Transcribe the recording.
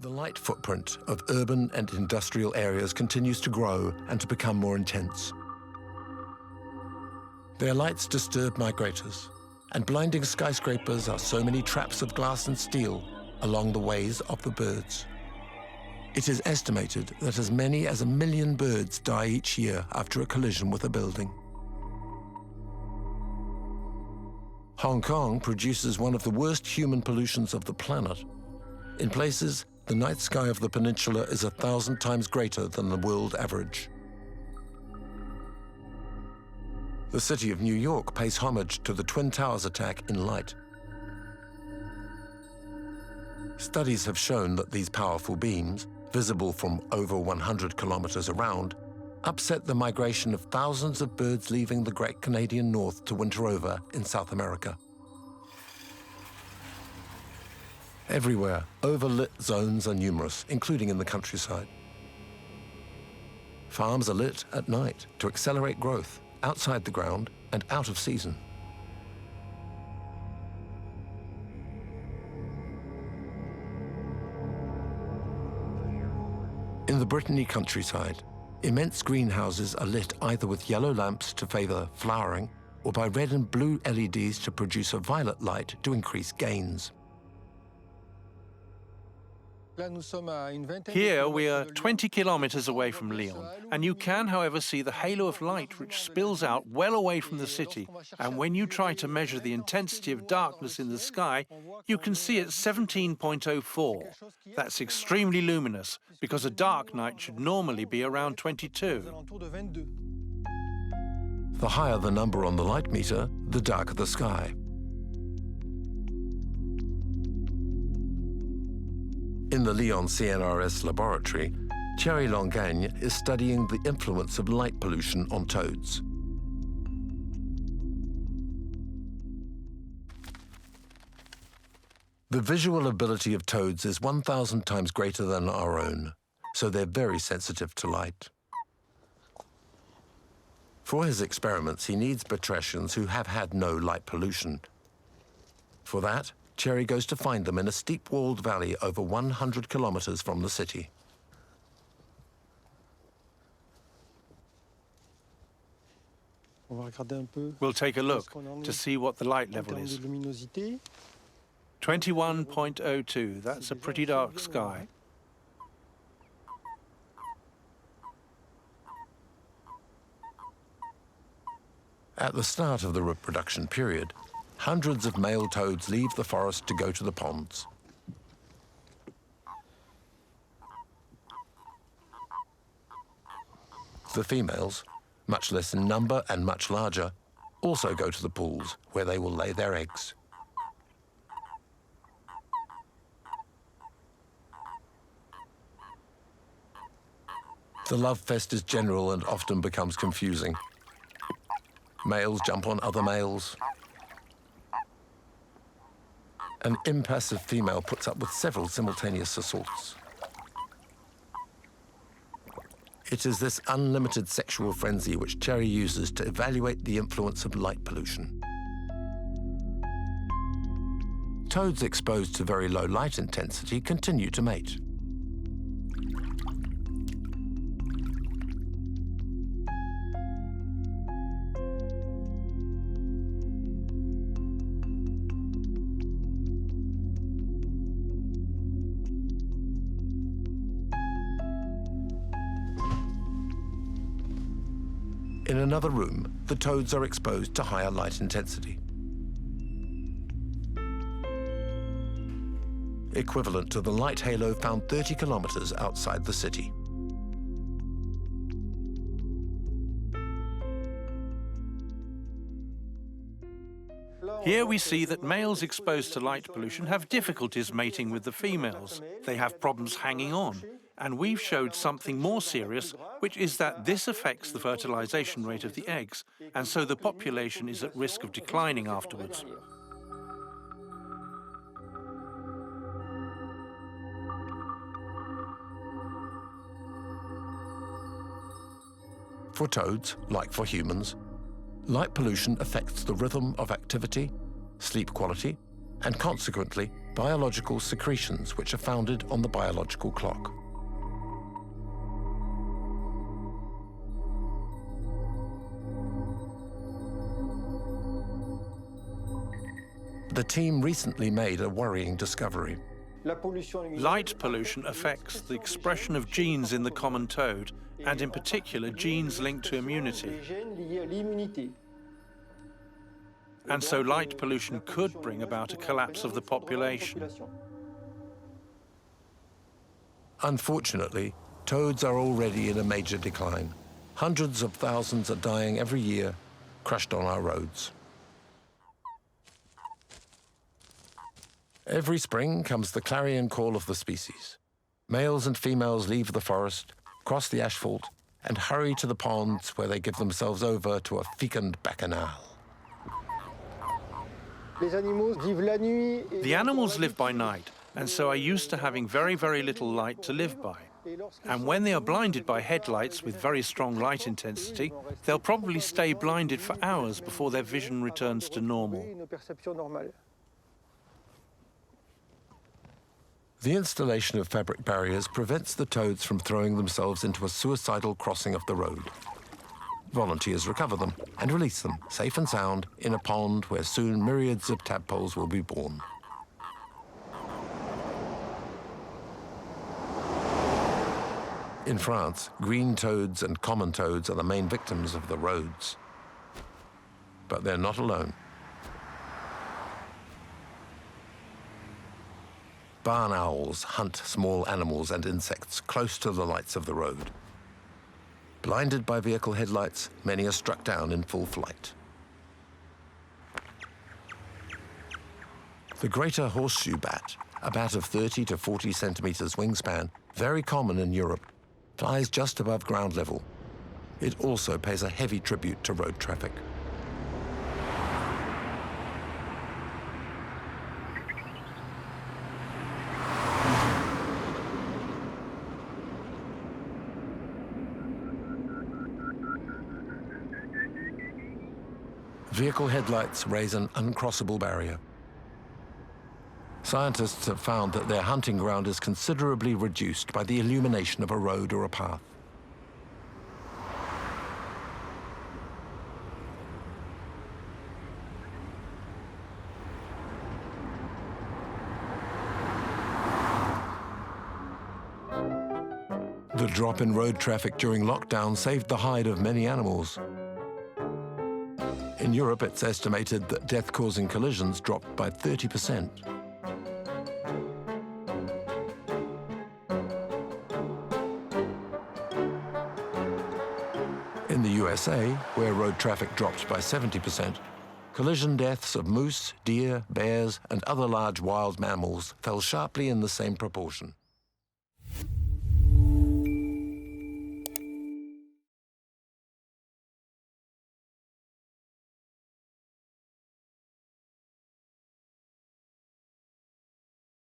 The light footprint of urban and industrial areas continues to grow and to become more intense. Their lights disturb migrators, and blinding skyscrapers are so many traps of glass and steel along the ways of the birds. It is estimated that as many as 1 million birds die each year after a collision with a building. Hong Kong produces one of the worst human pollutions of the planet. In places, the night sky of the peninsula is 1,000 times greater than the world average. The city of New York pays homage to the Twin Towers attack in light. Studies have shown that these powerful beams, visible from over 100 kilometers around, upset the migration of thousands of birds leaving the Great Canadian North to winter over in South America. Everywhere, overlit zones are numerous, including in the countryside. Farms are lit at night to accelerate growth, outside the ground and out of season. In the Brittany countryside, immense greenhouses are lit either with yellow lamps to favor flowering or by red and blue LEDs to produce a violet light to increase gains. Here we are 20 kilometers away from Lyon, and you can, however, see the halo of light which spills out well away from the city. And when you try to measure the intensity of darkness in the sky, you can see it's 17.04. That's extremely luminous, because a dark night should normally be around 22. The higher the number on the light meter, the darker the sky. In the Lyon CNRS laboratory, Thierry is studying the influence of light pollution on toads. The visual ability of toads is 1,000 times greater than our own, so they're very sensitive to light. For his experiments, he needs batrachians who have had no light pollution. For that, Thierry goes to find them in a steep-walled valley over 100 kilometers from the city. We'll take a look to see what the light level is. 21.02, that's a pretty dark sky. At the start of the reproduction period, hundreds of male toads leave the forest to go to the ponds. The females, much less in number and much larger, also go to the pools where they will lay their eggs. The love fest is general and often becomes confusing. Males jump on other males. An impassive female puts up with several simultaneous assaults. It is this unlimited sexual frenzy which Thierry uses to evaluate the influence of light pollution. Toads exposed to very low light intensity continue to mate. In another room, the toads are exposed to higher light intensity. Equivalent to the light halo found 30 kilometers outside the city. Here we see that males exposed to light pollution have difficulties mating with the females. They have problems hanging on. And we've showed something more serious, which is that this affects the fertilization rate of the eggs, and so the population is at risk of declining afterwards. For toads, like for humans, light pollution affects the rhythm of activity, sleep quality, and consequently, biological secretions which are founded on the biological clock. The team recently made a worrying discovery. Light pollution affects the expression of genes in the common toad, and in particular genes linked to immunity. And so light pollution could bring about a collapse of the population. Unfortunately, toads are already in a major decline. Hundreds of thousands are dying every year, crushed on our roads. Every spring comes the clarion call of the species. Males and females leave the forest, cross the asphalt, and hurry to the ponds where they give themselves over to a fecund bacchanal. The animals live by night, and so are used to having very, very little light to live by. And when they are blinded by headlights with very strong light intensity, they'll probably stay blinded for hours before their vision returns to normal. The installation of fabric barriers prevents the toads from throwing themselves into a suicidal crossing of the road. Volunteers recover them and release them, safe and sound, in a pond where soon myriads of tadpoles will be born. In France, green toads and common toads are the main victims of the roads. But they're not alone. Barn owls hunt small animals and insects close to the lights of the road. Blinded by vehicle headlights, many are struck down in full flight. The greater horseshoe bat, a bat of 30 to 40 centimeters wingspan, very common in Europe, flies just above ground level. It also pays a heavy tribute to road traffic. Vehicle headlights raise an uncrossable barrier. Scientists have found that their hunting ground is considerably reduced by the illumination of a road or a path. The drop in road traffic during lockdown saved the hide of many animals. In Europe, it's estimated that death-causing collisions dropped by 30%. In the USA, where road traffic dropped by 70%, collision deaths of moose, deer, bears, and other large wild mammals fell sharply in the same proportion.